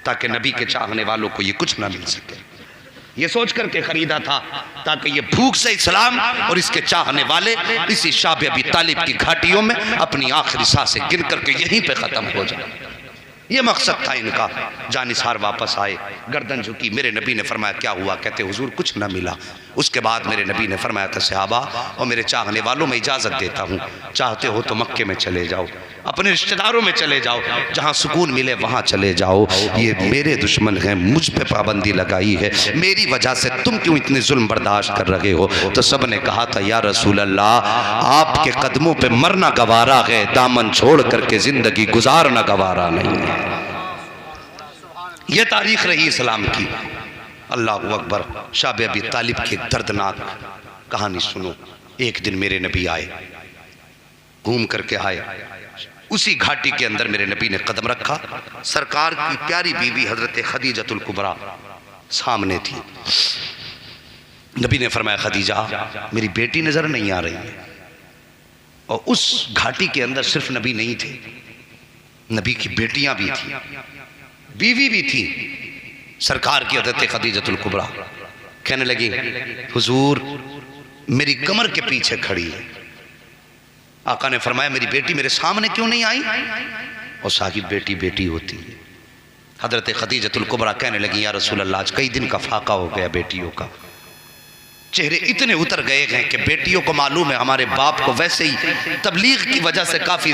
S1: ताकि नबी के चाहने वालों को ये कुछ ना मिल सके। ये सोच करके खरीदा था ताकि ये भूख से इस्लाम और इसके चाहने वाले इसी शाब अबी तालिब की घाटियों में अपनी आखिरी सांसें गिन करके यहीं पे ख़त्म हो जाए। ये मकसद था इनका। जानिसार वापस आए, गर्दन झुकी, मेरे नबी ने फरमाया क्या हुआ? कहते हुजूर कुछ ना मिला। उसके बाद मेरे नबी ने फरमाया था सहाबा और मेरे चाहने वालों में इजाज़त देता हूँ, चाहते हो तो मक्के में चले जाओ, अपने रिश्तेदारों में चले जाओ, जहाँ सुकून मिले वहाँ चले जाओ। ये मेरे दुश्मन हैं, मुझ पे पाबंदी लगाई है, मेरी वजह से तुम क्यों इतने जुल्म बर्दाश्त कर रहे हो? तो सब ने कहा था या रसूल अल्लाह, आपके कदमों पे मरना गवारा है, दामन छोड़ करके जिंदगी गुजारना गवारा नहीं है। ये तारीख रही इस्लाम की। अल्लाह अकबर। शाह अबी तालिब की दर्दनाक कहानी सुनो। एक दिन मेरे नबी आए, घूम करके आए, उसी घाटी के अंदर मेरे नबी ने कदम रखा, सरकार की प्यारी बीवी हजरत खदीजतुल कुबरा सामने थी। नबी ने फरमाया खदीजा मेरी बेटी नजर नहीं आ रही है। और उस घाटी के अंदर सिर्फ नबी नहीं थे, नबी की बेटियां भी थी, बीवी भी थी, सरकार की हजरत खदीजतुल कुबरा। कहने लगी हुजूर मेरी कमर के पीछे खड़ी है। आका ने फरमाया मेरी बेटी मेरे सामने क्यों नहीं आई? और साहिब बेटी बेटी होती है। हजरत खदीजतुल कुबरा कहने लगी या रसूल अल्लाह आज कई दिन का फाका हो गया बेटियों का, चेहरे इतने उतर गए हैं कि बेटियों को मालूम है हमारे बाप को वैसे ही तबलीग की वजह से काफ़ी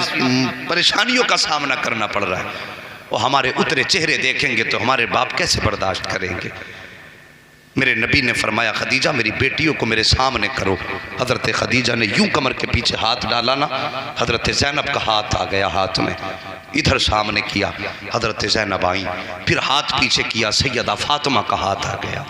S1: परेशानियों का सामना करना पड़ रहा है, और हमारे उतरे चेहरे देखेंगे तो हमारे बाप कैसे बर्दाश्त करेंगे। मेरे नबी ने फरमाया खदीजा मेरी बेटियों को मेरे सामने करो। हज़रत खदीजा ने यूं कमर के पीछे हाथ डाला ना, हज़रत ज़ैनब का हाथ आ गया हाथ में, इधर सामने किया, हज़रत ज़ैनब आई, फिर हाथ पीछे किया, सैयदा फातिमा का हाथ आ गया।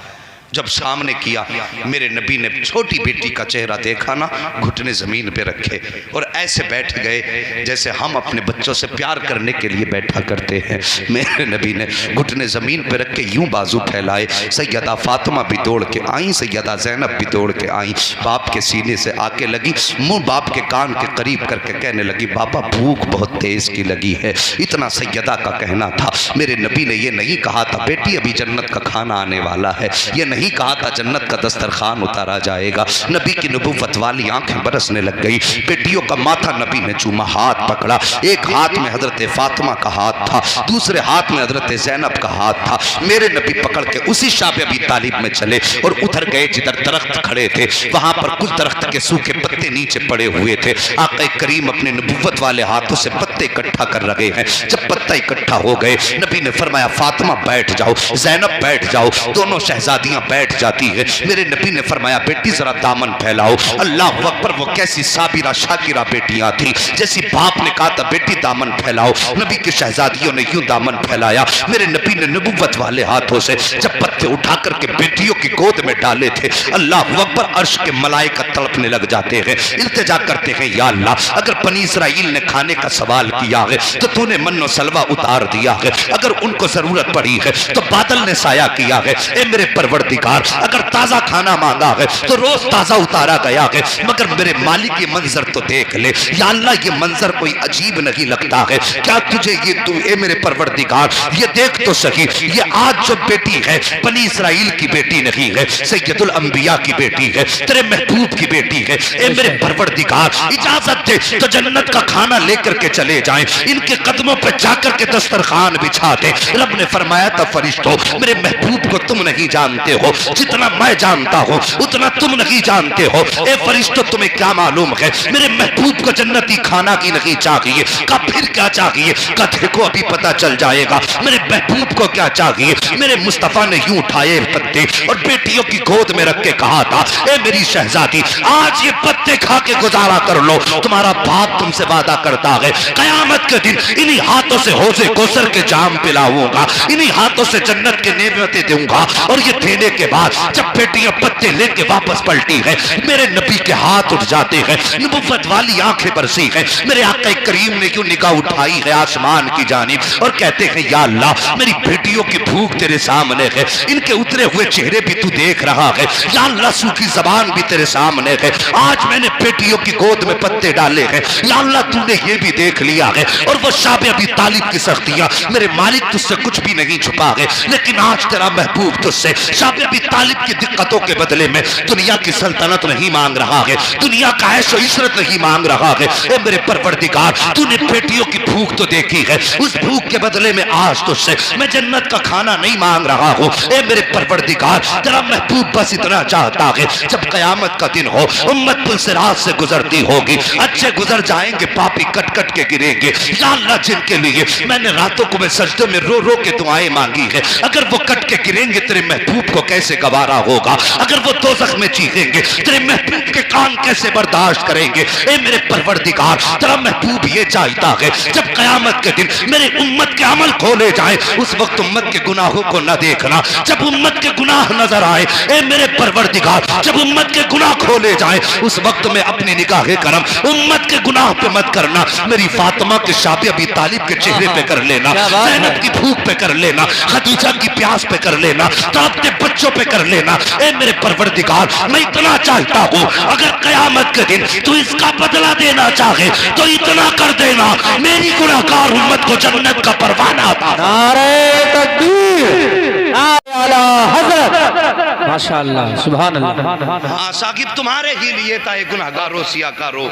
S1: जब सामने किया मेरे नबी ने छोटी बेटी का चेहरा देखा ना, घुटने ज़मीन पे रखे और ऐसे बैठ गए जैसे हम अपने बच्चों से प्यार करने के लिए बैठा करते हैं। मेरे नबी ने घुटने ज़मीन पे रख के यूं बाजू फैलाए, सैयदा फातिमा भी दौड़ के आई, सैयदा ज़ैनब भी दौड़ के आई, बाप के सीने से आके लगी, मुँह बाप के कान के करीब करके कहने लगी बाबा भूख बहुत तेज़ की लगी है। इतना सैयदा का कहना था। मेरे नबी ने ये नहीं कहा था बेटी अभी जन्नत का खाना आने वाला है, ये नहीं कहा था जन्नत का दस्तरखान उतारा जाएगा। नबी की नबुव्वत वाली आंखें बरसने लग गई। बेटियों का माथा नबी ने चूमा, हाथ पकड़ा, एक हाथ में हजरत फातिमा का हाथ था, दूसरे हाथ में हजरत ज़ैनब का हाथ था। मेरे नबी पकड़ के उसी शाह अबी तालिब में चले और उधर गए जिधर दरख्त खड़े थे। वहां पर कुछ दरख्त के सूखे पत्ते नीचे पड़े हुए थे। आका करीम अपने नबुव्वत वाले हाथों से पत्ते इकट्ठा कर रहे हैं। जब पत्ता इकट्ठा हो गए नबी ने फरमाया फातिमा बैठ जाओ, ज़ैनब बैठ जाओ। दोनों शहजादियां बैठ जाती है। मेरे नबी ने फरमाया बेटी जरा दामन फैलाओ। अल्लाह अकबर, वो कैसी साबिरा शाकिरा बेटियां थी, जैसी बाप ने कहा था बेटी दामन फैलाओ, नबी की शहजादियों ने यूं दामन फैलाया। मेरे नबी ने नबुव्वत वाले हाथों से जब पत्ते उठा करके बेटियों की गोद में डाले थे, अल्लाह अकबर, अर्श के मलाइका तड़पने लग जाते हैं, इल्तिजा करते हैं या अल्लाह अगर बनी इस्राइल ने खाने का सवाल किया है तो तूने मन्नो सलवा उतार दिया है, अगर उनको जरूरत पड़ी है तो बादल ने साया किया है। ए मेरे परवरदिगार, अगर ताजा खाना मांगा है तो रोज ताजा उतारा गया है, मगर मेरे मालिक ये मंजर तो देख ले या अल्लाह, ये मंजर कोई अजीब नहीं लगता है क्या तुझे? ये तू ए मेरे परवरदिगार ये देख तो सही, ये आज जो बेटी है बनी इस्राइल की बेटी नहीं है, सैयदुल अंबिया की बेटी है, तेरे महबूब की बेटी है। ए मेरे परवरदिगार इजाजत दे तो जन्नत का खाना लेकर के चले जाएं, इनके कदमों पे जाकर के दस्तरखान बिछा दे। रब ने फरमाया था फरिश्तों मेरे महबूब को तुम नहीं जानते हो, जितना मैं जानता हूं उतना तुम नहीं जानते हो। ए फरिश्तों तुम्हें क्या मालूम है मेरे महबूब को जन्नती खाना की नहीं चाहिए? का फिर क्या चाहिए? का देखो अभी पता चल जाएगा मेरे महबूब को क्या चाहिए। मेरे मुस्तफा ने यूं उठाए पत्ते और बेटियों की गोद में रख के कहा था ए मेरी शहजादी आज ये पत्ते खा के गुजारा कर लो, तुम्हारा बाप तुमसे वादा करता है कयामत के दिन इन्हीं हाथों से हौज़े कौसर के जाम पिलाऊंगा, इन्हीं हाथों से जन्नत के नेमतें दूंगा। और ये देने के बाद जब बेटियां पत्ते लेके वापस पलटी है मेरे नबी के हाथ उठ जाते हैं, नबुव्वत वाली आंखें बरसी हैं। मेरे आका करीम ने क्यों निगाह उठाई है आसमान की जानिब और कहते हैं या अल्लाह मेरी बेटियों की भूख तेरे सामने है, इनके उतरे हुए चेहरे भी तू देख रहा है, या अल्लाह सूखी जबान भी तेरे सामने है। आज मैंने बेटियों की गोद में पत्ते डाले हैं, या अल्लाह तूने ये भी देख
S2: लिया है। और वो शाब अबी तालिब की सख्तियां, मेरे मालिक तुझसे कुछ भी नहीं छुपा है, लेकिन आज तेरा महबूब तुझसे शाब अबी तालिब की दिक्कतों के बदले में दुनिया की सल्तनत नहीं मांग रहा है, दुनिया का ऐशो इशरत नहीं मांग रहा है। ए मेरे परवरदिगार, तूने बेटियों की भूख तो देखी है, उस भूख के बदले में आज तुझसे मैं जन्नत का खाना नहीं मांग रहा हूँ। ए मेरे परवरदिगार, तेरा महबूब बस इतना चाहता है, जब कयामत का दिन हो, उम्मत पुलसिरात से गुजरती होगी, अच्छे गुजर जाएंगे, पापी कट कट के गिरेंगे। या अल्लाह, जिनके लिए मैंने रातों को मैं सजदे में रो रो के दुआएं मांगी है, अगर वो कट के गिरेंगे तेरे महबूब को कैसे गवारा होगा? अगर वो दोज़ख में चीखेंगे तेरे महबूब के कान कैसे बर्दाश्त करेंगे? ए मेरे परवरदिगार, तेरा महबूब ये चाहता है, जब कयामत के दिन मेरे उम्मत के अमल खोले जाए, उस वक्त उम्मत के गुनाहों को न देखना। जब उम्मत के गुनाह नजर आए, ए मेरे परवरदिगार, जब उम्मत के गुनाह खोले जाए, उस वक्त में अपनी निगाहे करम उम्मत के गुनाह पे मत करना, मेरी फातिमा के शाब अबी तालिब के चेहरे पे कर लेना, ज़ैनब की भूख पे कर लेना, खदीजा की प्यास पे कर लेना, तो अपने बच्चों पे कर लेना। ए मेरे परवरदिगार, मैं इतना चाहता हूँ, अगर कयामत के दिन तू इसका बदला देना चाहे तो इतना कर देना, मेरी गुनाहगार उम्मत को जन्नत का परवाना अता।
S3: नारे तकबीर, नारे आला हज़रत, माशाअल्लाह, सुभान अल्लाह।
S1: हाँ साकिब, तुम्हारे ही लिए था ये गुनाहगारों सियाकारो,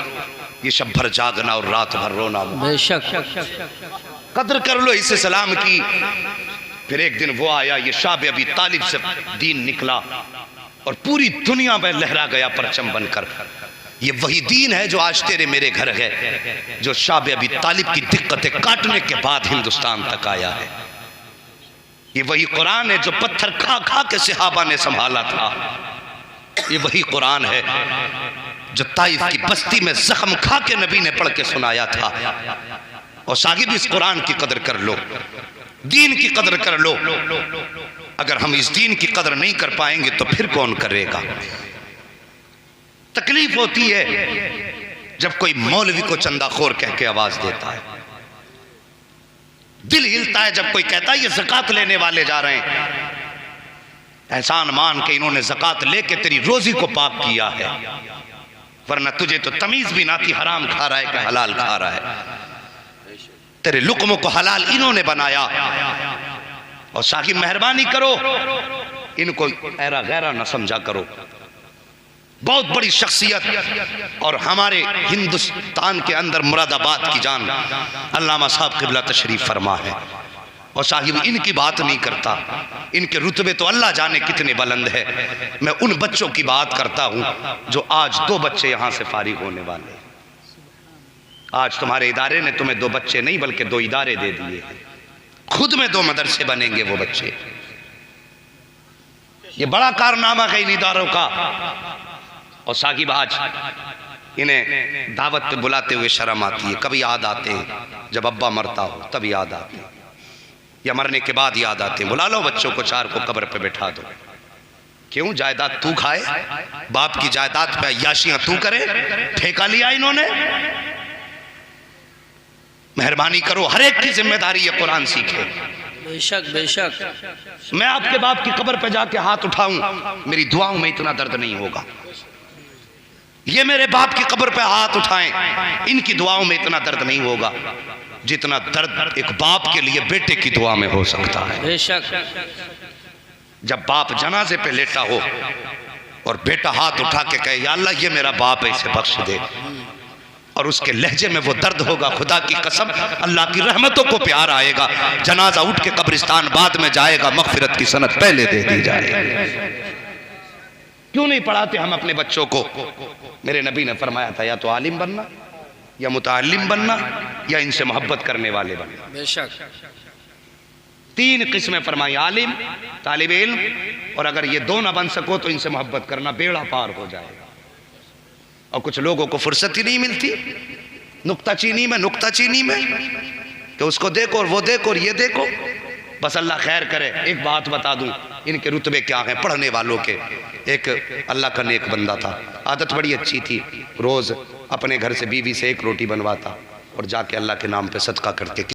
S1: ये शब भर जागना और रात भर रोना।
S4: बेशक
S1: कदर कर लो इस सलाम की। फिर एक दिन वो आया, ये शाब अबी तालिब से दीन निकला और पूरी दुनिया में लहरा गया परचम बनकर। ये वही दीन है जो आज तेरे मेरे घर है, जो शाब अबी तालिब की दिक्कतें काटने के बाद हिंदुस्तान तक आया है। ये वही कुरान है जो पत्थर खा खा के सहाबा ने संभाला था। ये वही कुरान है जो ताइफ की बस्ती में जख्म खा के नबी ने पढ़ के सुनाया था। और साहिब, इस कुरान की कदर कर लो, दीन की कदर कर लो। अगर हम इस दीन की कदर नहीं कर पाएंगे तो फिर कौन करेगा? तकलीफ होती है जब कोई मौलवी को चंदाखोर कह के आवाज देता है, दिल हिलता है जब कोई कहता है ये ज़कात लेने वाले जा रहे हैं। एहसान मान के इन्होंने ज़कात लेके तेरी रोजी को पाक किया है, वरना तुझे तो तमीज भी ना थी, हराम खा रहा है कि हलाल खा रहा है। तेरे लुक्मों को हलाल इन्होंने बनाया। और साकिब, मेहरबानी करो, इनको ऐरा गैरा न समझा करो। बहुत बड़ी शख्सियत और हमारे हिंदुस्तान के अंदर मुरादाबाद की जान अल्लामा साहब क़िबला तशरीफ फरमा है। और साहिब, इनकी बात नहीं करता, इनके रुतबे तो अल्लाह जाने कितने बुलंद है। मैं उन बच्चों की बात करता हूं जो आज 2 बच्चे यहां से फारिग होने वाले। आज तुम्हारे इदारे ने तुम्हें 2 बच्चे नहीं बल्कि 2 इदारे दे दिए, खुद में 2 मदरसे बनेंगे वो बच्चे। ये बड़ा कारनामा है इन इदारों का। और साहिब, आज इन्हें दावत पे बुलाते हुए शर्म आती है। कभी याद आते हैं जब अब्बा मरता हो, तब याद आते हैं, या मरने के बाद याद आते हैं। बुला लो बच्चों को, 4 को कब्र पे बैठा दो। क्यों? जायदाद तू खाए, बाप की जायदाद पे अय्याशियां तू करे, ठेका लिया इन्होंने। मेहरबानी करो, हर एक की जिम्मेदारी ये कुरान सीखे।
S4: बेशक बेशक।
S1: मैं आपके बाप की कब्र पे जाके हाथ उठाऊं, मेरी दुआओं में इतना दर्द नहीं होगा। ये मेरे बाप की कब्र पे हाथ उठाएं, इनकी दुआओं में इतना दर्द नहीं होगा जितना दर्द एक बाप के लिए बेटे की दुआ में हो सकता है।
S4: बेशक।
S1: जब बाप जनाजे पे लेटा हो और बेटा हाथ उठा के कहे या अल्लाह ये मेरा बाप है, इसे बख्श दे, और उसके लहजे में वो दर्द होगा, खुदा की कसम अल्लाह की रहमतों को प्यार आएगा। जनाजा उठ के कब्रिस्तान बाद में जाएगा, मगफिरत की सनद पहले दे दी जाएगी। क्यों नहीं पढ़ाते हम अपने बच्चों को? मेरे नबी ने फरमाया था या तो आलिम बनना, या मुतालिम बनना, या इनसे मोहब्बत करने वाले बनना।
S4: बेशक।
S1: 3 किस्में फरमाई, आलिम, तालिब इल्म, और अगर ये 2 ना बन सको तो इनसे मोहब्बत करना, बेड़ा पार हो जाएगा। और कुछ लोगों को फुर्सत ही नहीं मिलती नुक्ताचीनी में कि उसको देखो और वो देखो और ये देखो। बस अल्लाह खैर करे। एक बात बता दूं, इनके रुतबे क्या हैं पढ़ने वालों के। एक अल्लाह का नेक बंदा था, आदत बड़ी अच्छी थी, रोज़ अपने घर से बीवी से 1 रोटी बनवाता और जाके अल्लाह के नाम पे सदका करके